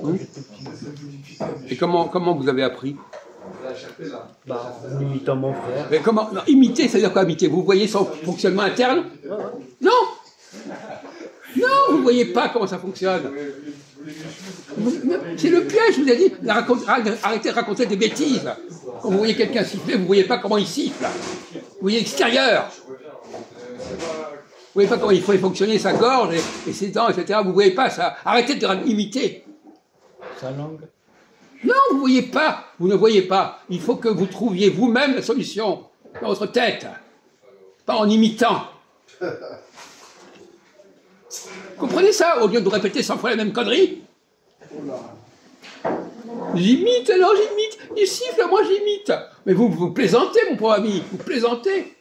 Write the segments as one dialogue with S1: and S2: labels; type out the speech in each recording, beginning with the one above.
S1: Hum. Et comment vous avez appris?
S2: Bah, en imitant mon frère.
S1: Mais comment? Non, imiter, ça veut dire quoi imiter? Vous voyez son fonctionnement interne? Non! Non, vous ne voyez pas comment ça fonctionne. C'est le piège, je vous ai dit. Arrêtez de raconter des bêtises. Quand vous voyez quelqu'un siffler, vous ne voyez pas comment il siffle. Vous voyez l'extérieur. Vous ne voyez pas comment il faut fonctionner sa gorge et ses dents, etc. Vous ne voyez pas ça. Arrêtez de imiter.
S2: Sa langue.
S1: Non, vous ne voyez pas. Vous ne voyez pas. Il faut que vous trouviez vous-même la solution dans votre tête. Pas en imitant. Comprenez ça, au lieu de répéter 100 fois la même connerie. J'imite, alors j'imite. Il siffle, moi j'imite. Mais vous plaisantez, mon pauvre ami. Vous plaisantez.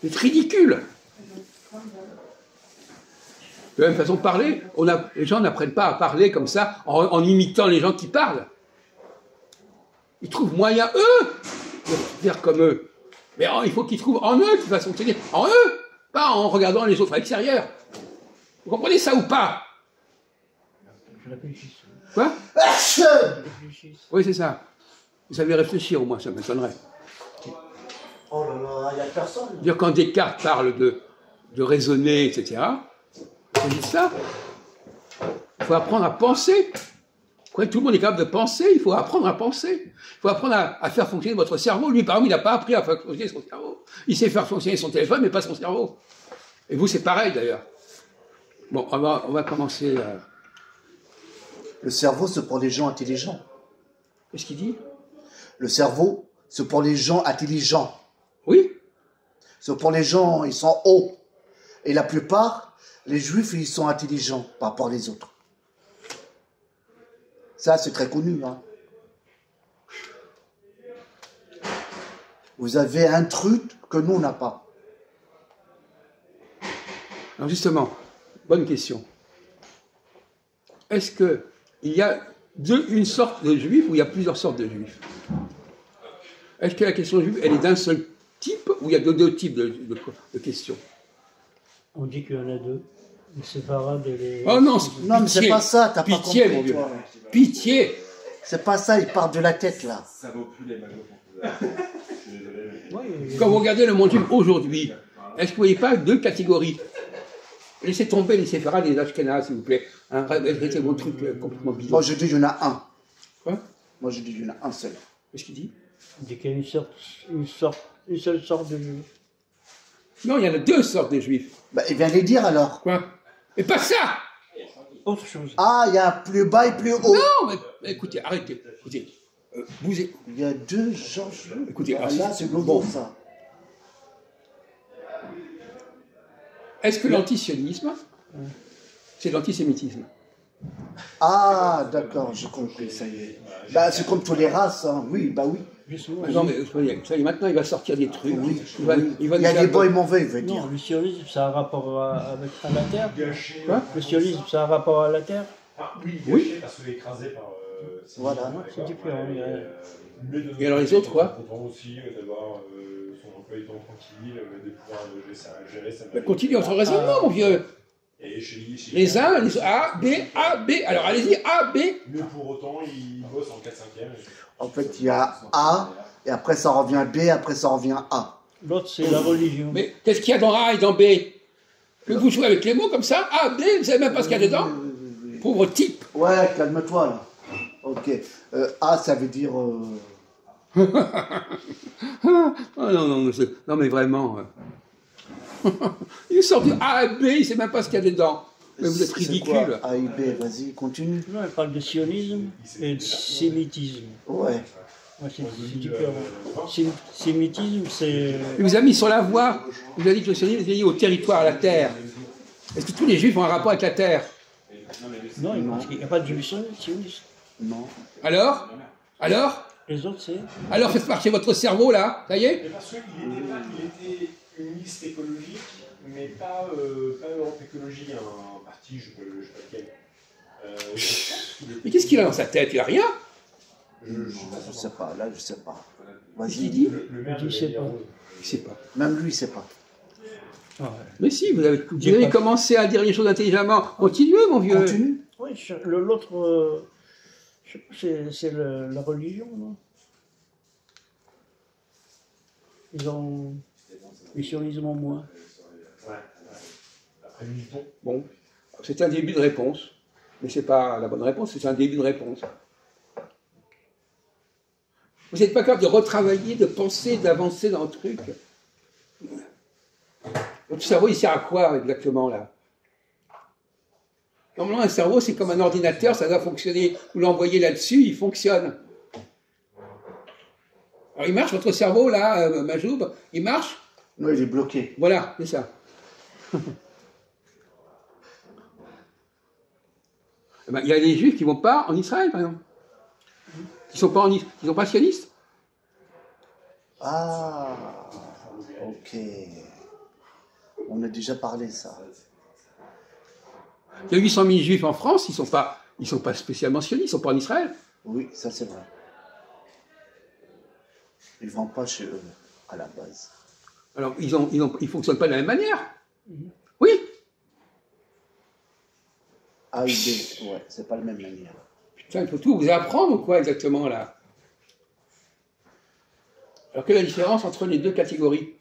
S1: C'est ridicule. De la même façon de parler, les gens n'apprennent pas à parler comme ça, en imitant les gens qui parlent. Ils trouvent moyen, eux, de faire comme eux. Mais il faut qu'ils trouvent en eux, de façon de dire, en eux, pas en regardant les autres à l'extérieur. Vous comprenez ça ou pas?
S2: Je réfléchis.
S1: Quoi? Oui, c'est ça. Vous savez réfléchir au moins, ça m'étonnerait.
S3: Oh là là, il n'y a personne.
S1: Dire quand Descartes parle de raisonner, etc., on dit ça. Il faut apprendre à penser. Quand tout le monde est capable de penser, il faut apprendre à penser. Il faut apprendre à faire fonctionner votre cerveau. Lui, par exemple, il n'a pas appris à faire fonctionner son cerveau. Il sait faire fonctionner son téléphone, mais pas son cerveau. Et vous, c'est pareil, d'ailleurs. Bon, on va commencer.
S3: Le cerveau, c'est pour les gens intelligents.
S1: Qu'est-ce qu'il dit?
S3: Le cerveau, c'est pour les gens intelligents.
S1: Oui.
S3: C'est pour les gens, ils sont hauts. Et la plupart, les juifs, ils sont intelligents par rapport aux autres. Ça, c'est très connu. Hein. Vous avez un truc que nous, on n'a pas.
S1: Alors justement, bonne question. Est-ce qu'il y a une sorte de juif ou il y a plusieurs sortes de juifs? Est-ce que la question juive, elle est d'un seul type ou il y a deux types de questions?
S2: On dit qu'il y en a deux. Les séfarades et les...
S1: Oh non,
S3: Non, mais c'est pas ça, t'as pas compris,
S1: mon vieux.
S3: toi.
S1: Pitié.
S3: C'est pas ça, il part de la tête, là.
S4: Ça vaut plus les magots. Je suis désolé.
S2: Oui,
S1: Quand vous regardez le monde juif aujourd'hui, est-ce que vous ne voyez pas deux catégories? Laissez tomber les séfarades et les ashkénazes, s'il vous plaît. Arrêtez vos trucs complètement bizarres.
S3: Moi, je dis, il y en a un.
S1: Quoi?
S3: Moi, je dis, il y en a un seul.
S1: Qu'est-ce qu'il dit?
S2: on dit qu'il y a une seule sorte de juif.
S1: Non, il y en a deux sortes de juifs.
S3: Bah, il vient de les dire, alors.
S1: Quoi? Mais pas ça!
S2: Autre chose.
S3: Ah, il y a plus bas et plus haut.
S1: Non, mais écoutez, arrêtez. Écoutez,
S3: Il y a deux gens juifs.
S1: Écoutez,
S3: Ah, là, c'est nouveau, ça.
S1: est-ce que l'antisionisme, c'est l'antisémitisme?
S3: Ah, d'accord, j'ai compris, ça y est. Bah, c'est comme toutes les races, hein. Oui, bah oui.
S1: Non, mais ça y est, maintenant, il va sortir des trucs.
S3: Oui,
S1: Il va
S3: il
S1: nous
S3: y a
S1: faire
S3: des bons et mauvais, il veut
S2: Non,
S3: dire.
S2: le sionisme, ça a un rapport à la terre.
S1: Quoi?
S2: Le sionisme, ça a un rapport à la terre.
S4: Ah, oui,
S1: Oui.
S4: gâché parce que écrasé par.
S3: Voilà.
S2: C'est différent.
S1: Et alors les autres, quoi?
S4: Content aussi d'avoir son emploi du temps tranquille, de pouvoir gérer sa
S1: Ben, continue votre raisonnement, mon vieux.
S4: Et chez
S1: Les uns, les A, B, A, B. Alors, allez-y, A, B.
S4: Mais pour autant, il bosse en 4/5e.
S3: En fait, il y a A, et après ça revient B, après ça revient A.
S2: L'autre, c'est la religion.
S1: Mais qu'est-ce qu'il y a dans A et dans B? Que vous jouez avec les mots comme ça? A, B, vous savez même pas ce qu'il y a dedans? Pauvre type.
S3: Ouais, calme-toi, là. Ok. A, ça veut dire...
S1: Oh non, mais vraiment. Il sort du A à B, il ne sait même pas ce qu'il y a dedans. Mais vous êtes
S3: c'est
S1: ridicule.
S3: quoi, A et B, vas-y, continue.
S2: Non, elle parle de sionisme et de sémitisme.
S3: Ouais.
S2: Ouais, c'est différent. Sémitisme, c'est...
S1: Il vous a mis sur la voie. Il vous a dit que le sionisme est lié au territoire, à la terre. Est-ce que tous les juifs ont un rapport avec la terre?
S2: Non, il n'y a pas de juif sioniste.
S3: Non.
S1: Alors?
S2: Les autres, c'est...
S1: Alors faites marcher votre cerveau, là. Ça y est?
S4: Mais parce qu'il était une liste écologique, mais pas Europe Écologie, un parti, je ne sais pas lequel.
S1: Mais qu'est-ce qu'il a dans sa tête? Il a rien?
S3: Je sais pas, là, je sais pas.
S1: Qu'est-ce qu'il
S3: Vas-y.
S1: dit?
S4: Le maire
S2: Je sais pas.
S1: Il ne sait pas.
S3: Même lui, il sait pas.
S2: Ouais.
S1: Mais si, vous avez commencé à dire les choses intelligemment. Continuez, mon vieux.
S3: Continue.
S2: Oui, l'autre, c'est la religion, non? Les sionistes ont moins.
S4: Ouais. Après Newton.
S1: Bon, c'est un début de réponse. Mais c'est pas la bonne réponse, c'est un début de réponse. Vous n'êtes pas capable de retravailler, de penser, d'avancer dans le truc. Votre cerveau, il sert à quoi exactement là? Normalement, un cerveau, c'est comme un ordinateur, ça doit fonctionner. Vous l'envoyez là-dessus, il fonctionne. Alors, il marche, votre cerveau, là, Majoub, il marche?
S3: Non, il est bloqué.
S1: Voilà, c'est ça. Eh ben, il y a des juifs qui ne vont pas en Israël, par exemple. Qui ne sont pas sionistes.
S3: Ah, ok. On a déjà parlé de ça.
S1: Il y a 800 000 juifs en France, ils sont pas spécialement sionistes, ils ne sont pas en Israël.
S3: Oui, ça c'est vrai. Ils ne vont pas chez eux, à la base.
S1: Alors, ils ne fonctionnent pas de la même manière. Oui.
S3: A ou B, ouais, c'est pas la même manière.
S1: Putain, il faut tout vous apprendre ou quoi exactement là? Alors, quelle est la différence entre les deux catégories?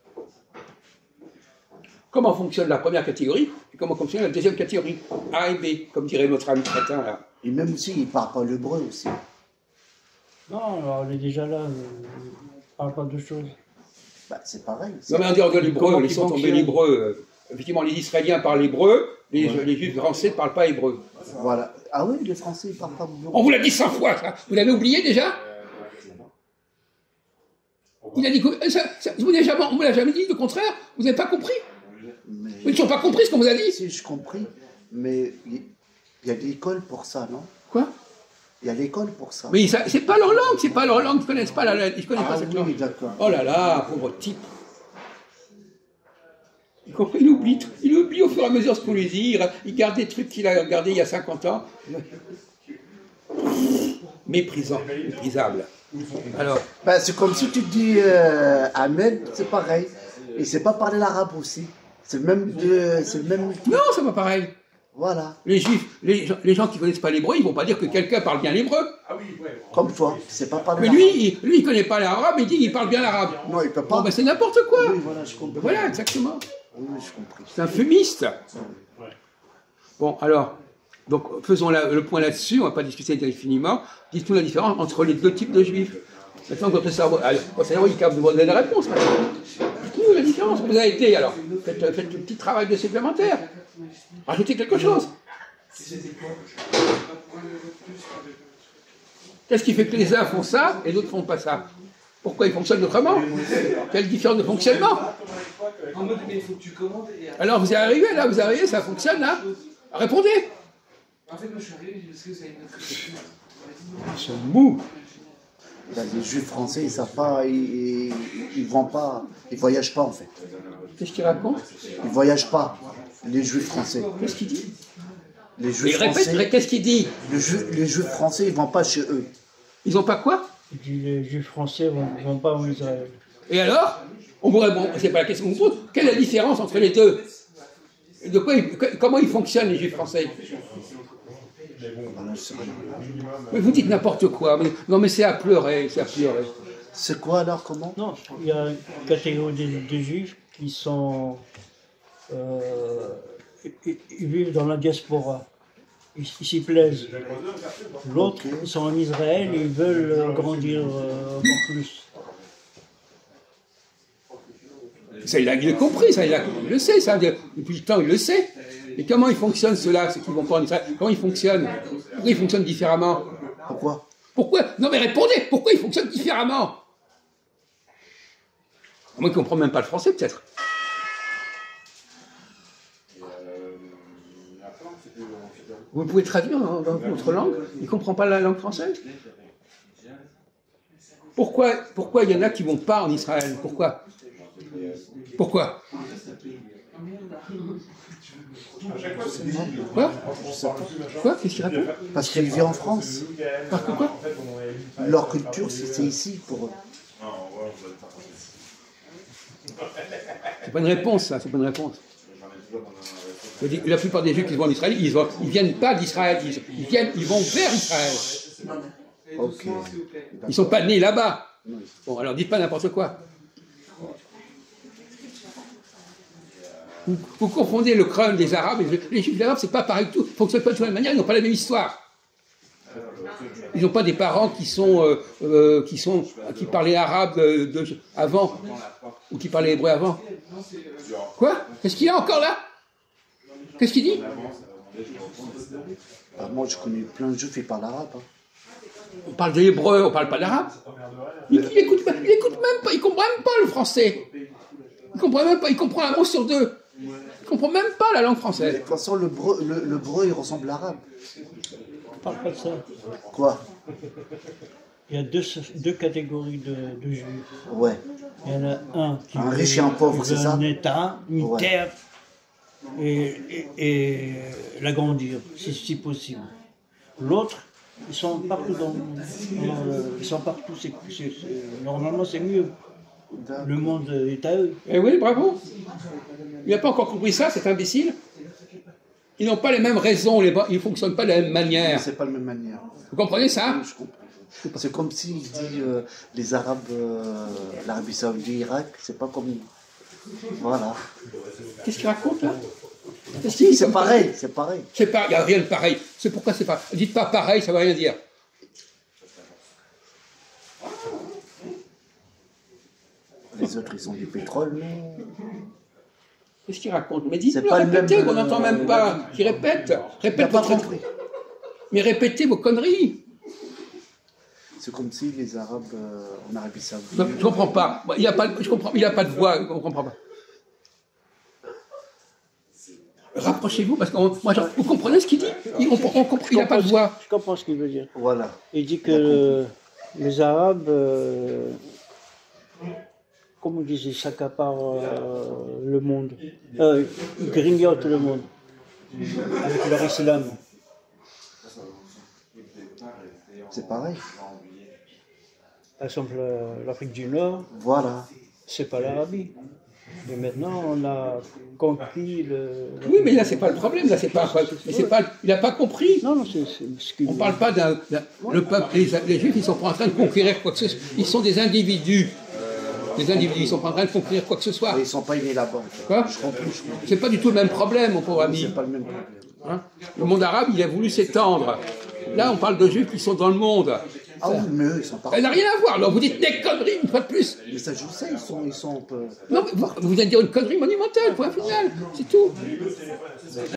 S1: Comment fonctionne la première catégorie et comment fonctionne la deuxième catégorie? A et B, comme dirait notre ami Crétin là.
S3: Et même aussi, ils ne parlent pas l'hébreu aussi.
S2: Non, alors on est déjà là, on ne parle pas de choses.
S3: Bah, c'est pareil.
S1: Non mais en dehors de l'hébreu,
S2: Comment
S1: laissons
S2: ils
S1: tomber
S2: fonctionnent?
S1: l'hébreu. Effectivement, les Israéliens parlent hébreu, les Juifs français ne parlent pas hébreu.
S3: Voilà. Ah oui, les Français, ils parlent pas beaucoup.
S1: On vous l'a dit 100 fois, ça. Vous l'avez oublié déjà? Il a dit que, on vous l'a jamais dit, le contraire. Vous n'avez pas compris?
S3: Mais...
S1: Ils n'ont pas compris ce qu'on vous a dit.
S3: Si, je compris. Mais il y a l'école pour ça, non?
S1: Quoi?
S3: Il y a l'école pour ça.
S1: Mais c'est pas leur langue, c'est pas leur langue. Ils connaissent pas ils connaissent pas
S3: Ah
S1: cette
S3: oui,
S1: langue.
S3: d'accord.
S1: Oh là là, pauvre type. Il oublie au fur et à mesure ce qu'on lui dit. Il garde des trucs qu'il a gardés il y a 50 ans. Méprisable. Alors,
S3: Ben, c'est comme si tu dis Ahmed, c'est pareil. Il sait pas parler l'arabe aussi. C'est le même.
S1: non, c'est pas pareil.
S3: Voilà.
S1: Les Juifs, les gens qui connaissent pas l'hébreu, ils vont pas dire que quelqu'un parle bien l'hébreu.
S3: Comme toi, tu sais pas parler
S1: Mais
S3: l'arabe.
S1: lui, il connaît pas l'arabe, il dit qu'il parle bien l'arabe.
S3: Non, il peut pas.
S1: Bon, ben c'est n'importe quoi.
S3: Oui, voilà, je comprends.
S1: Voilà, exactement.
S3: Oui, je comprends.
S1: C'est un fumiste. Bon, alors, donc faisons le point là-dessus, on ne va pas discuter indéfiniment. Dites-nous la différence entre les deux types de juifs. Maintenant, votre cerveau, il est capable de vous donner la réponse. Dites-nous la différence. Vous avez été, alors, faites le petit travail de supplémentaire. Rajoutez quelque chose. Qu'est-ce qui fait que les uns font ça et d'autres ne font pas ça? Pourquoi ils fonctionnent autrement? Quelle différence de fonctionnement?
S5: En mode, mais il faut que tu commandes.
S1: Alors vous y arrivez là, ça fonctionne là? Répondez!
S5: En fait, moi je suis arrivé parce que ça a une autre.
S1: Ils sont mous!
S3: Ben, les juifs français, ils savent pas, ils vont pas, ils voyagent pas en fait.
S1: Qu'est-ce qu'il raconte?
S3: Ils voyagent pas, les juifs français.
S1: Qu'est-ce qu'il dit?
S3: Les
S1: Il
S3: juifs
S1: répète,
S3: français,
S1: qu'est-ce qu'il dit?
S3: les juifs français, ils vont pas chez eux.
S1: Ils ont pas quoi?
S2: Il dit les juifs français ne vont pas en Israël.
S1: Et alors? On vous répond, c'est pas la question qu'on vous pose. Quelle est la différence entre les deux? De quoi, comment ils fonctionnent les juifs français? Mais vous dites n'importe quoi. Non mais c'est à pleurer, c'est à pleurer.
S3: C'est quoi alors, comment?
S2: Non, il y a une catégorie de juifs qui sont. Ils vivent dans la diaspora. Ils s'y plaisent. L'autre, ils sont en Israël, ils veulent grandir encore plus.
S1: Ça, il a compris, ça, il le sait, ça, depuis le temps, il le sait. Et comment ils fonctionnent, ceux-là, ceux qui vont pas en Israël? Comment ils fonctionnent? Pourquoi ils fonctionnent différemment?
S3: Pourquoi?
S1: Pourquoi? Non mais répondez, pourquoi ils fonctionnent différemment? Moi qui ne comprends même pas le français, peut-être. Vous pouvez traduire dans votre langue? Il ne comprend pas la langue française? Pourquoi il y en a qui ne vont pas en Israël? Pourquoi? Pourquoi? Quoi? Quoi? Qu'est-ce qu'il raconte?
S3: Parce qu'ils vivent en France.
S1: Parce que quoi?
S3: Leur culture, c'est ici pour eux.
S1: C'est pas une réponse, ça, c'est pas une réponse. Je dis, la plupart des Juifs qui vont en Israël, ils viennent pas d'Israël, ils vont vers Israël.
S3: Ok.
S1: Ils sont pas nés là-bas. Bon, alors dites pas n'importe quoi. Vous confondez le crâne des Arabes et les Juifs arabes, c'est pas pareil tout. Ils fonctionnent pas de la même manière, ils n'ont pas la même histoire. Ils n'ont pas des parents qui parlaient arabe avant ou qui parlaient hébreu avant. Quoi? Qu'est-ce qu'il y a encore là? Qu'est-ce qu'il dit?
S3: Ah, moi, je connais plein de juifs qui parlent arabe. Hein.
S1: On parle de hébreu, on parle pas d'arabe. Il écoute même pas, il comprend même pas le français. Il comprend même pas, il comprend un mot sur deux. Il comprend même pas la langue
S3: De
S1: française.
S3: toute façon, le breu, il ressemble à l'arabe.
S2: On parle pas de ça.
S3: Quoi?
S2: Il y a deux catégories de juifs.
S3: Ouais.
S2: Il y en a un qui
S3: Un riche et un pauvre,
S2: veut
S3: c'est ça?
S2: un État, une
S3: Ouais.
S2: terre, et l'agrandir, si possible. L'autre, ils sont partout ils sont partout. Normalement, c'est mieux. Le monde est à eux.
S1: Eh oui, bravo. Il n'a pas encore compris ça, cet imbécile. Ils n'ont pas les mêmes raisons, ils ne fonctionnent pas de la même manière.
S3: C'est pas la même manière.
S1: Vous comprenez ça?
S3: Je comprends. C'est comme s'il dit les Arabes, l'Arabie Saoudite, l'Irak, c'est pas comme. Voilà.
S1: Qu'est-ce qu'il raconte là?
S3: Si, c'est pareil, c'est pareil.
S1: Il n'y a rien de pareil. C'est pourquoi c'est pas. Dites pas pareil, ça ne veut rien dire.
S3: Les autres, ils ont du pétrole, mais.
S1: Qu'est-ce qu'il raconte? Mais dites-le,
S3: pas le
S1: répétez,
S3: même,
S1: on n'entend même pas. Qui répète?
S3: Il n'a
S1: Répète
S3: pas
S1: votre.
S3: compris.
S1: Mais répétez vos conneries.
S3: C'est comme si les Arabes en Arabie Saoudite.
S1: Non, je ne comprends pas. Il n'a pas de voix, je ne comprends pas. Rapprochez-vous, parce que vous comprenez ce qu'il dit? Il n'a pas de voix.
S2: Je comprends ce qu'il veut dire.
S3: Voilà.
S2: Il dit que les Arabes, comme on dit, ils s'accaparent le monde. Ils grignotent le monde avec leur islam.
S3: C'est pareil.
S2: Par exemple, l'Afrique du Nord,
S3: Voilà.
S2: c'est pas l'Arabie. Mais maintenant, on a conquis le.
S1: Oui, mais là, c'est pas le problème. Là, c'est pas. Mais c'est pas. Il n'a pas compris.
S2: Non, non, c'est ce qu'il
S1: On ne parle pas le peuple. Les Juifs, ils sont pas en train de conquérir quoi que ce soit. Ils sont des individus. Des individus, ils sont pas en train de conquérir quoi que ce soit.
S3: Mais ils ne sont pas nés là-bas. En fait.
S1: Quoi?
S3: Je comprends.
S1: C'est pas du tout le même problème, mon pauvre ami.
S3: C'est pas le même problème.
S1: Hein? Le monde arabe, il a voulu s'étendre. Là, on parle de Juifs qui sont dans le monde.
S3: Ah oui, mais eux, ils sont pas.
S1: Ça n'a rien à voir. Alors, vous dites des conneries, une fois de plus.
S3: Mais ça, je sais, ils sont un peu.
S1: Non, mais vous allez dire une connerie monumentale, point final. C'est tout.